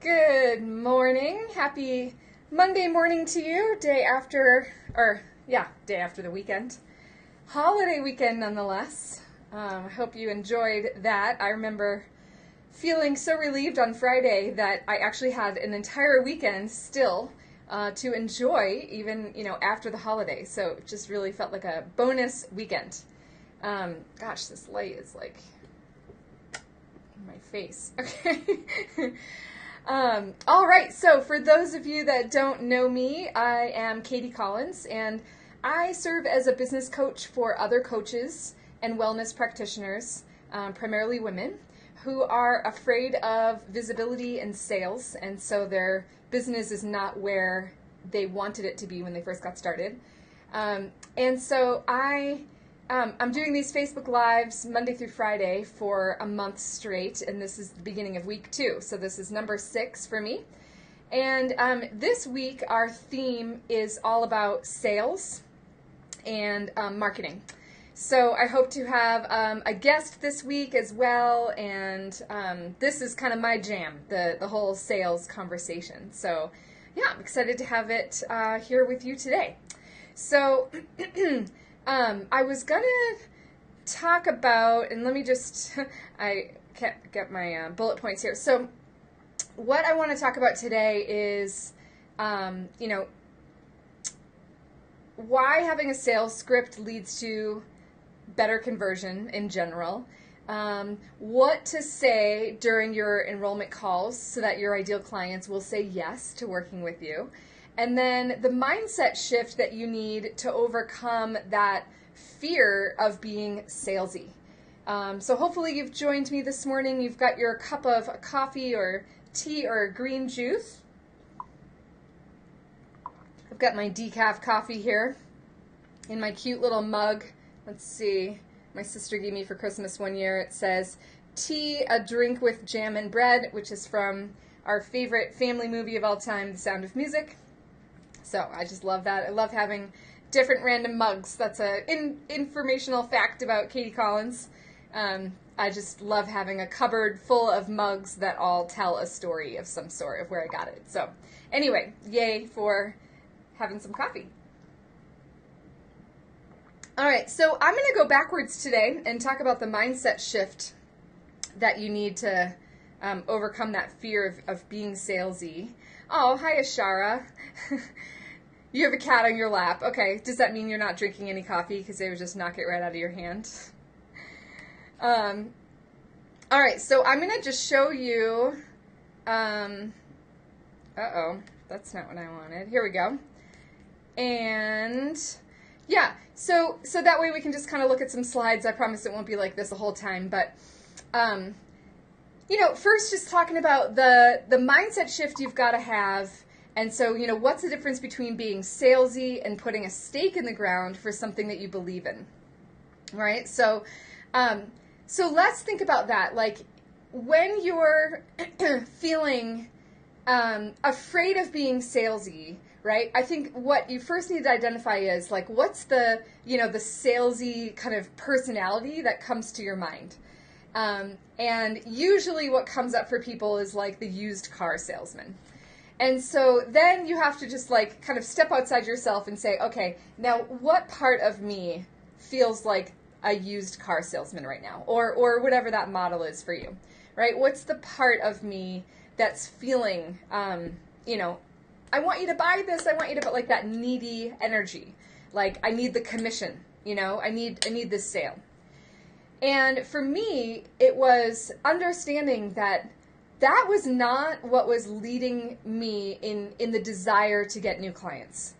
Good morning. Happy Monday morning to you. Day after the weekend. Holiday weekend nonetheless. I hope you enjoyed that. I remember feeling so relieved on Friday that I actually had an entire weekend still to enjoy even, after the holiday. So it just really felt like a bonus weekend. Gosh, this light is like in my face. Okay. All right, so for those of you that don't know me, I am Katie Collins, and I serve as a business coach for other coaches and wellness practitioners, primarily women, who are afraid of visibility and sales, and so their business is not where they wanted it to be when they first got started. And so I'm doing these Facebook Lives Monday through Friday for a month straight, and this is the beginning of week 2. So this is number 6 for me. And this week our theme is all about sales and marketing. So I hope to have a guest this week as well, and this is kind of my jam, the whole sales conversation. So yeah, I'm excited to have it here with you today. So I was going to talk about, and let me just, I can't get my bullet points here. So what I want to talk about today is, why having a sales script leads to better conversion in general, what to say during your enrollment calls so that your ideal clients will say yes to working with you, and then the mindset shift that you need to overcome that fear of being salesy. So hopefully you've joined me this morning. You've got your cup of coffee or tea or green juice. I've got my decaf coffee here in my cute little mug. Let's see. My sister gave me for Christmas one year. It says, "Tea, a drink with jam and bread," which is from our favorite family movie of all time, The Sound of Music. So I just love that. I love having different random mugs. That's an informational fact about Katie Collins. I just love having a cupboard full of mugs that all tell a story of some sort of where I got it. So anyway, yay for having some coffee. All right, so I'm going to go backwards today and talk about the mindset shift that you need to overcome that fear of being salesy. Oh, hi, Ashara. You have a cat on your lap. Okay, does that mean you're not drinking any coffee because they would just knock it right out of your hand? All right, so I'm going to just show you, uh-oh, that's not what I wanted. Here we go. And yeah, so that way we can just kind of look at some slides. I promise it won't be like this the whole time, but first just talking about the mindset shift you've got to have. And so, what's the difference between being salesy and putting a stake in the ground for something that you believe in, right? So let's think about that. Like, when you're feeling afraid of being salesy, right? I think what you first need to identify is, like, what's the salesy kind of personality that comes to your mind? And usually what comes up for people is, like, the used car salesman. And so then you have to just, like, kind of step outside yourself and say, okay, now what part of me feels like a used car salesman right now? Or whatever that model is for you, right? What's the part of me that's feeling, I want you to buy this, I want you to, but like that needy energy. Like, I need the commission, I need this sale. And for me, it was understanding that was not what was leading me in the desire to get new clients.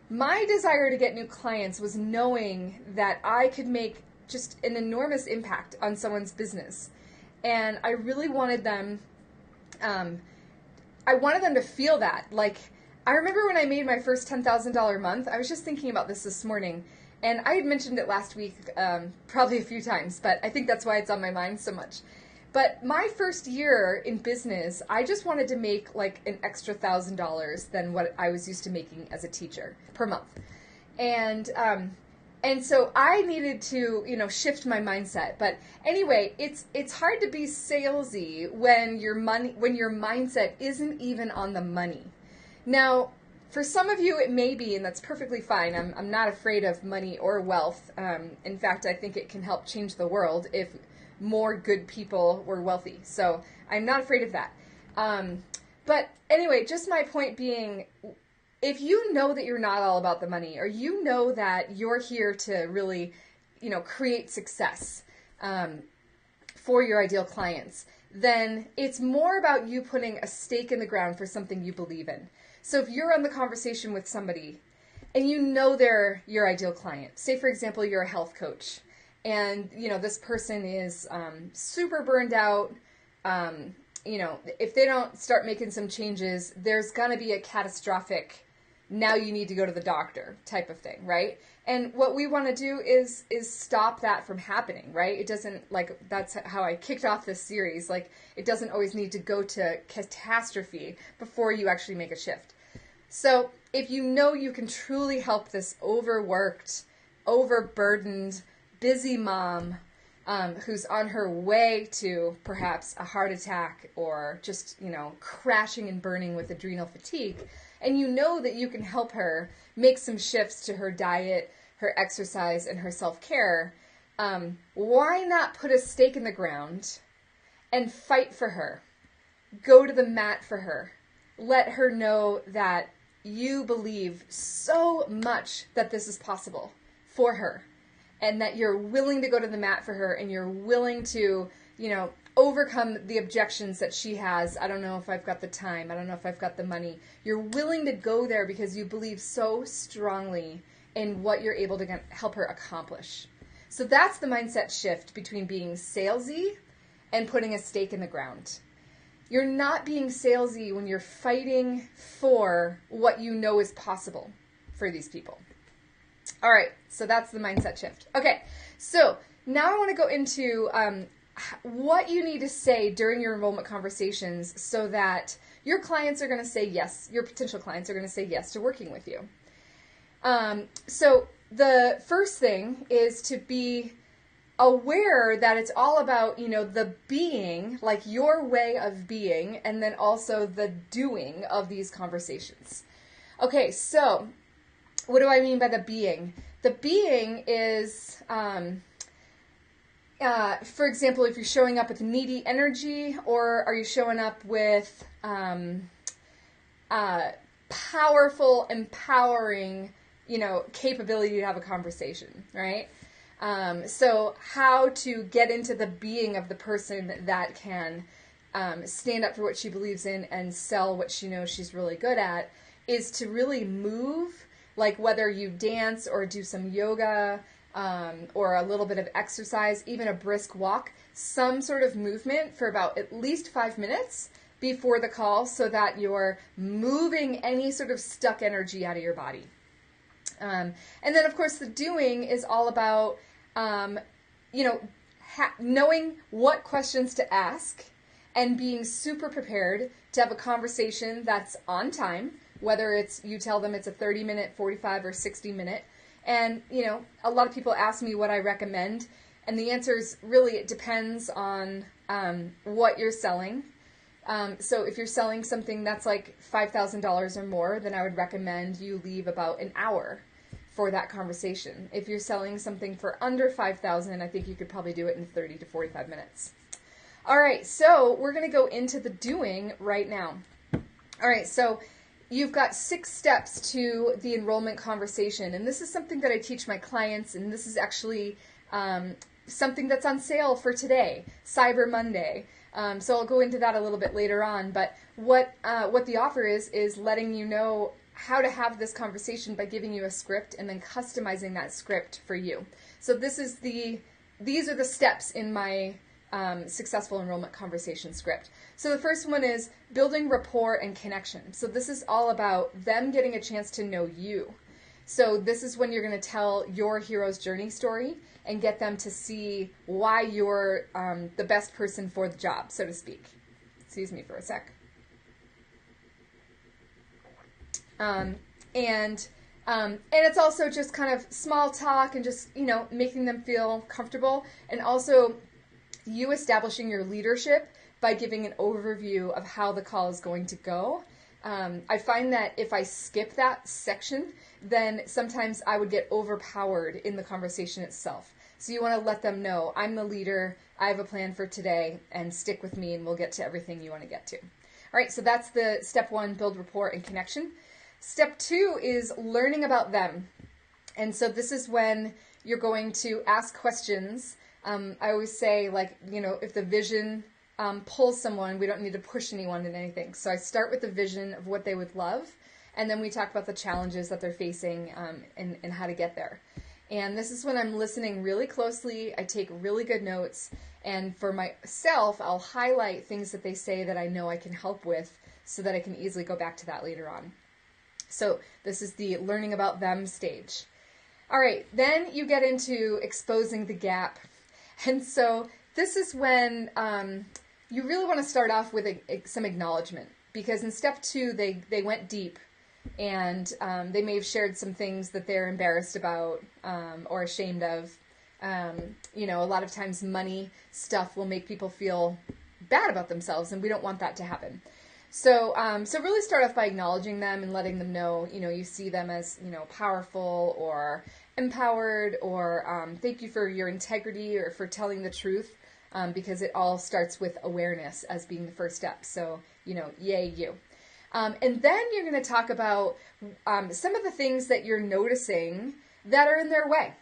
My desire to get new clients was knowing that I could make just an enormous impact on someone's business. And I really wanted them, to feel that. Like, I remember when I made my first $10,000 month, I was just thinking about this morning, and I had mentioned it last week probably a few times, but I think that's why it's on my mind so much. But my first year in business, I just wanted to make like an extra $1,000 than what I was used to making as a teacher per month. And And so I needed to, shift my mindset. But anyway, it's hard to be salesy when your mindset isn't even on the money. Now, for some of you, it may be, and that's perfectly fine. I'm not afraid of money or wealth. In fact, I think it can help change the world if more good people were wealthy. So I'm not afraid of that. But anyway, just my point being, if you know that you're not all about the money, or you know that you're here to really, create success for your ideal clients, then it's more about you putting a stake in the ground for something you believe in. So if you're on the conversation with somebody and you know they're your ideal client, say for example, you're a health coach and, this person is super burned out, if they don't start making some changes, there's going to be a catastrophic, now you need to go to the doctor type of thing, right? And what we want to do is stop that from happening, right? It doesn't, that's how I kicked off this series. It doesn't always need to go to catastrophe before you actually make a shift. So if you know you can truly help this overworked, overburdened, busy mom who's on her way to perhaps a heart attack or just, crashing and burning with adrenal fatigue, and you know that you can help her make some shifts to her diet, her exercise, and her self-care, why not put a stake in the ground and fight for her? Go to the mat for her. Let her know that you believe so much that this is possible for her, and that you're willing to go to the mat for her, and you're willing to, overcome the objections that she has. I don't know if I've got the time. I don't know if I've got the money. You're willing to go there because you believe so strongly in what you're able to help her accomplish. So that's the mindset shift between being salesy and putting a stake in the ground. You're not being salesy when you're fighting for what you know is possible for these people. All right, so that's the mindset shift. Okay, so now I want to go into what you need to say during your enrollment conversations so that your clients are going to say yes, your potential clients are going to say yes to working with you. So the first thing is to be aware that it's all about, the being, like your way of being, and then also the doing of these conversations. Okay, so what do I mean by the being? The being is, for example, if you're showing up with needy energy, or are you showing up with powerful, empowering, capability to have a conversation, right? So how to get into the being of the person that can stand up for what she believes in and sell what she knows she's really good at is to really move, like whether you dance or do some yoga, or a little bit of exercise, even a brisk walk, some sort of movement for about at least 5 minutes before the call so that you're moving any sort of stuck energy out of your body. And then, of course, the doing is all about, knowing what questions to ask and being super prepared to have a conversation that's on time, whether it's you tell them it's a 30-minute, 45, or 60-minute. And, a lot of people ask me what I recommend, and the answer is really it depends on what you're selling. So if you're selling something that's like $5,000 or more, then I would recommend you leave about an hour for that conversation. If you're selling something for under $5,000, I think you could probably do it in 30 to 45 minutes. All right, so we're going to go into the doing right now. All right, so you've got 6 steps to the enrollment conversation, and this is something that I teach my clients, and this is actually something that's on sale for today, Cyber Monday. So I'll go into that a little bit later on, but what the offer is letting you know how to have this conversation by giving you a script and then customizing that script for you. So these are the steps in my successful enrollment conversation script. So the first one is building rapport and connection. So this is all about them getting a chance to know you. So this is when you're going to tell your hero's journey story and get them to see why you're the best person for the job, so to speak. Excuse me for a sec. And And it's also just kind of small talk and just, making them feel comfortable. And also you establishing your leadership by giving an overview of how the call is going to go. I find that if I skip that section, then sometimes I would get overpowered in the conversation itself. So you want to let them know, I'm the leader, I have a plan for today, and stick with me and we'll get to everything you want to get to. All right, so that's the step 1, build rapport and connection. Step 2 is learning about them. And so this is when you're going to ask questions. I always say, if the vision pulls someone, we don't need to push anyone in anything. So I start with the vision of what they would love, and then we talk about the challenges that they're facing and how to get there. And this is when I'm listening really closely. I take really good notes. And for myself, I'll highlight things that they say that I know I can help with so that I can easily go back to that later on. So this is the learning about them stage. All right, then you get into exposing the gap. And so this is when you really want to start off with some acknowledgement, because in step 2, they went deep. And they may have shared some things that they're embarrassed about or ashamed of. A lot of times money stuff will make people feel bad about themselves, and we don't want that to happen. So really start off by acknowledging them and letting them know, you see them as, powerful or empowered, or thank you for your integrity or for telling the truth, because it all starts with awareness as being the first step. So, yay you. And then you're going to talk about some of the things that you're noticing that are in their way.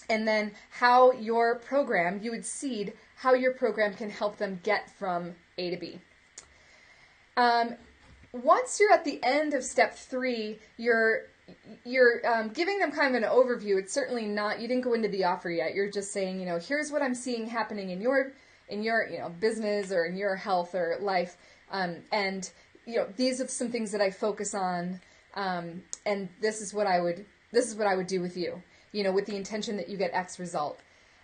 And then how your program, you would seed how your program can help them get from A to B. Once you're at the end of step 3, you're giving them kind of an overview. It's certainly not, you didn't go into the offer yet. You're just saying, here's what I'm seeing happening in your business or in your health or life. And these are some things that I focus on, and this is what I would do with you, with the intention that you get X result.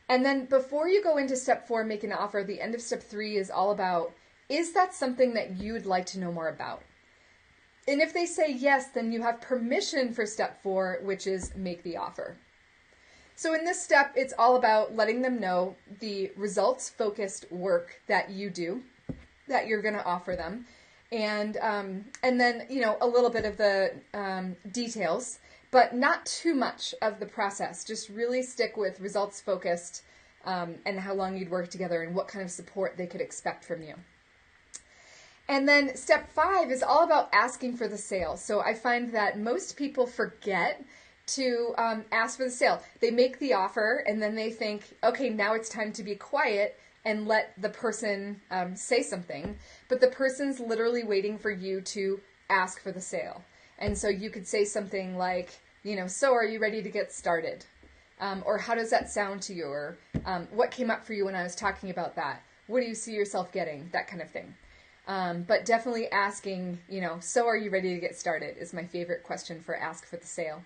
And then before you go into step 4, make an offer, the end of step 3 is all about, is that something that you'd like to know more about? And if they say yes, then you have permission for step 4, which is make the offer. So in this step, it's all about letting them know the results-focused work that you do, that you're going to offer them. And then, a little bit of the details, but not too much of the process. Just really stick with results focused and how long you'd work together and what kind of support they could expect from you. And then step 5 is all about asking for the sale. So I find that most people forget to ask for the sale. They make the offer and then they think, okay, now it's time to be quiet and let the person say something, but the person's literally waiting for you to ask for the sale. And so you could say something like, so are you ready to get started? Or how does that sound to you? Or what came up for you when I was talking about that? What do you see yourself getting? That kind of thing. But definitely asking, so are you ready to get started is my favorite question for ask for the sale.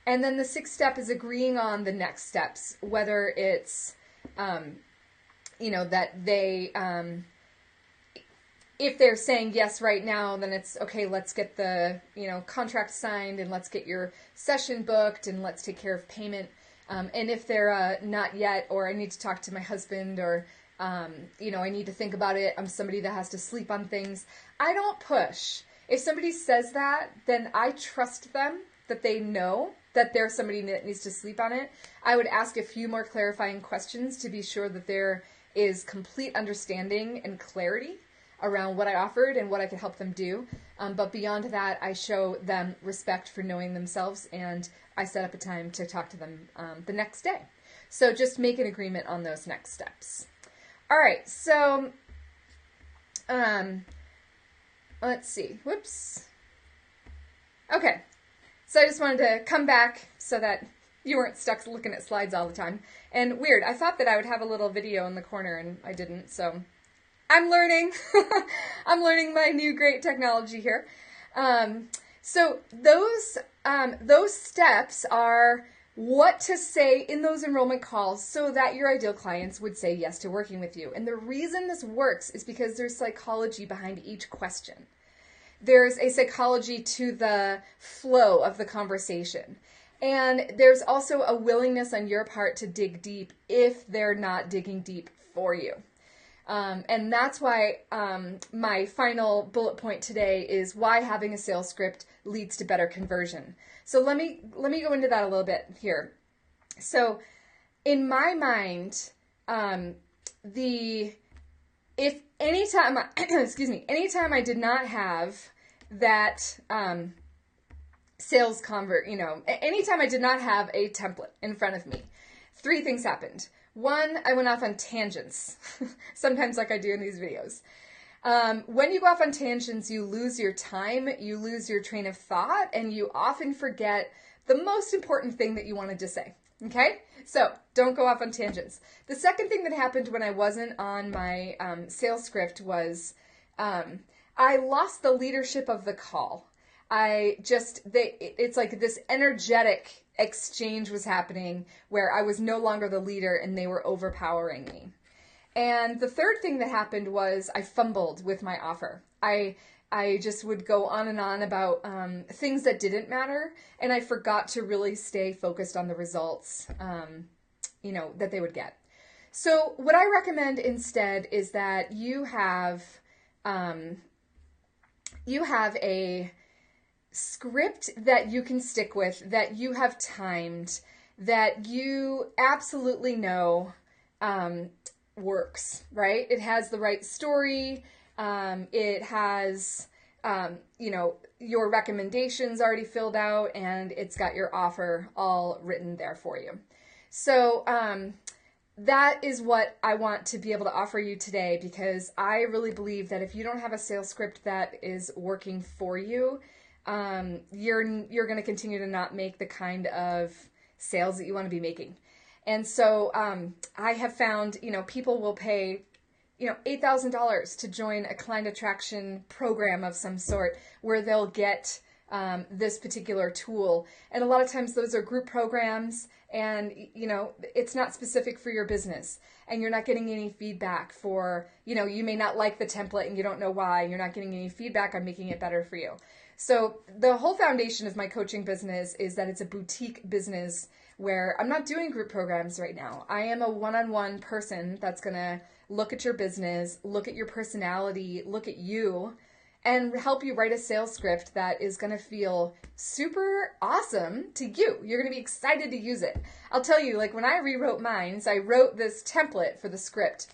And then the 6th step is agreeing on the next steps, whether it's that they, if they're saying yes right now, then it's okay, let's get the, contract signed and let's get your session booked and let's take care of payment. And if they're not yet, or I need to talk to my husband, or, I need to think about it, I'm somebody that has to sleep on things, I don't push. If somebody says that, then I trust them, that they know that they're somebody that needs to sleep on it. I would ask a few more clarifying questions to be sure that there is complete understanding and clarity around what I offered and what I could help them do. But beyond that, I show them respect for knowing themselves, and I set up a time to talk to them the next day. So just make an agreement on those next steps. All right, so let's see. Whoops. Okay, so I just wanted to come back so that you weren't stuck looking at slides all the time. And weird, I thought that I would have a little video in the corner, and I didn't, so I'm learning. I'm learning my new great technology here. So those steps are what to say in those enrollment calls so that your ideal clients would say yes to working with you. And the reason this works is because there's psychology behind each question. there's a psychology to the flow of the conversation. And there's also a willingness on your part to dig deep if they're not digging deep for you. And that's why my final bullet point today is why having a sales script leads to better conversion. So let me go into that a little bit here. So in my mind, if anytime anytime I did not have that sales convert, anytime I did not have a template in front of me, three things happened. One, I went off on tangents, sometimes like I do in these videos. When you go off on tangents, you lose your time, you lose your train of thought, and you often forget the most important thing that you wanted to say. Okay? So don't go off on tangents. The second thing that happened when I wasn't on my sales script was I lost the leadership of the call. It's like this energetic exchange was happening where I was no longer the leader and they were overpowering me. And the third thing that happened was I fumbled with my offer. I just would go on and on about things that didn't matter, and I forgot to really stay focused on the results, that they would get. So what I recommend instead is that you have a script that you can stick with, that you have timed, that you absolutely know works, right? It has the right story. It has, your recommendations already filled out, and it's got your offer all written there for you. So that is what I want to be able to offer you today, because I really believe that if you don't have a sales script that is working for you, you're going to continue to not make the kind of sales that you want to be making. And so I have found, people will pay, $8,000 to join a client attraction program of some sort where they'll get this particular tool. And a lot of times those are group programs, and, it's not specific for your business, and you're not getting any feedback for, you may not like the template and you don't know why. You're not getting any feedback on making it better for you. So the whole foundation of my coaching business is that it's a boutique business where I'm not doing group programs right now. I am a one-on-one person that's going to look at your business, look at your personality, look at you, and help you write a sales script that is going to feel super awesome to you. You're going to be excited to use it. I'll tell you, like when I rewrote mine, so I wrote this template for the script.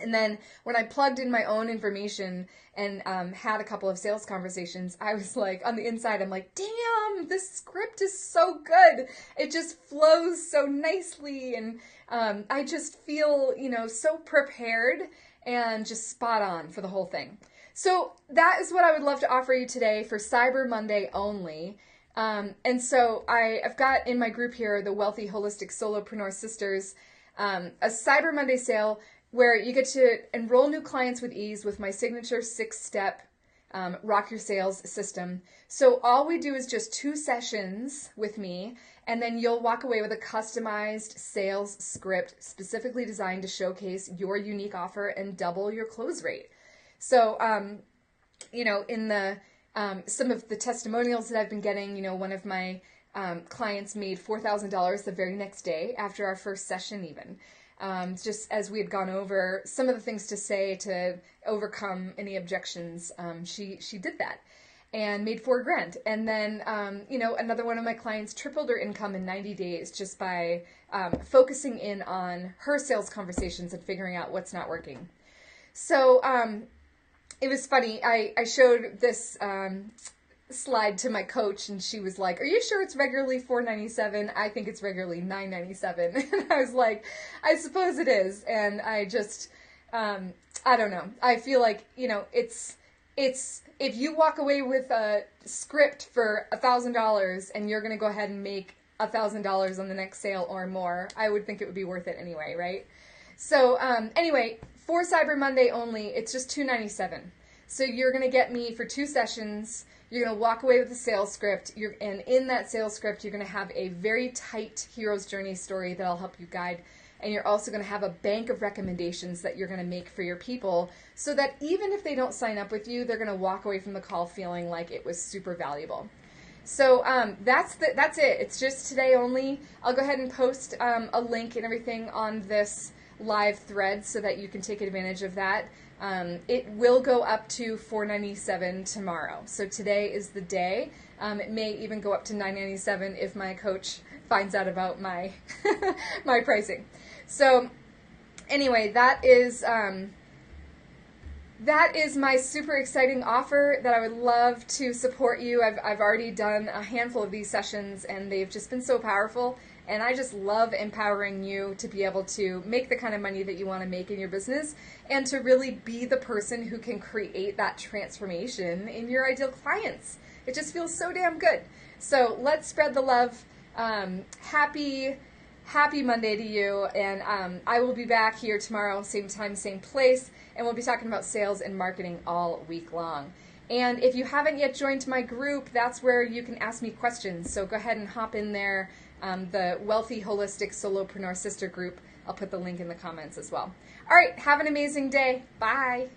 And then when I plugged in my own information and had a couple of sales conversations, I was like, on the inside, I'm like, damn, this script is so good. It just flows so nicely. And I just feel, so prepared and just spot on for the whole thing. So that is what I would love to offer you today for Cyber Monday only. And so I've got in my group here, the Wealthy Holistic Solopreneur Sisters, a Cyber Monday sale where you get to enroll new clients with ease with my signature 6-step Rock Your Sales system. So all we do is just 2 sessions with me, and then you'll walk away with a customized sales script specifically designed to showcase your unique offer and double your close rate. So, in the some of the testimonials that I've been getting, one of my clients made $4,000 the very next day after our first session even. Just as we had gone over some of the things to say to overcome any objections, she did that and made $4,000. And then, another one of my clients tripled her income in 90 days just by focusing in on her sales conversations and figuring out what's not working. So it was funny. I showed this slide to my coach, and she was like, "Are you sure it's regularly $497? I think it's regularly $997." And I was like, "I suppose it is." And I just, I don't know. I feel like, it's if you walk away with a script for $1,000 and you're going to go ahead and make $1,000 on the next sale or more, I would think it would be worth it anyway, right? So anyway, for Cyber Monday only, it's just $297. So you're going to get me for 2 sessions. You're going to walk away with a sales script, and in that sales script, you're going to have a very tight hero's journey story that I'll help you guide and you're also going to have a bank of recommendations that you're going to make for your people, so that even if they don't sign up with you, they're going to walk away from the call feeling like it was super valuable. So that's it. It's just today only. I'll go ahead and post a link and everything on this live thread so that you can take advantage of that. It will go up to $4.97 tomorrow. So today is the day. It may even go up to $9.97 if my coach finds out about my my pricing. So anyway, that is my super exciting offer that I would love to support you. I've already done a handful of these sessions, and they've just been so powerful. And I just love empowering you to be able to make the kind of money that you want to make in your business, and to really be the person who can create that transformation in your ideal clients. It just feels so damn good. So let's spread the love. Happy Monday to you. And I will be back here tomorrow, same time, same place. And we'll be talking about sales and marketing all week long. And if you haven't yet joined my group, that's where you can ask me questions. So go ahead and hop in there. The Wealthy Holistic Solopreneur Sister Group. I'll put the link in the comments as well. All right, have an amazing day. Bye.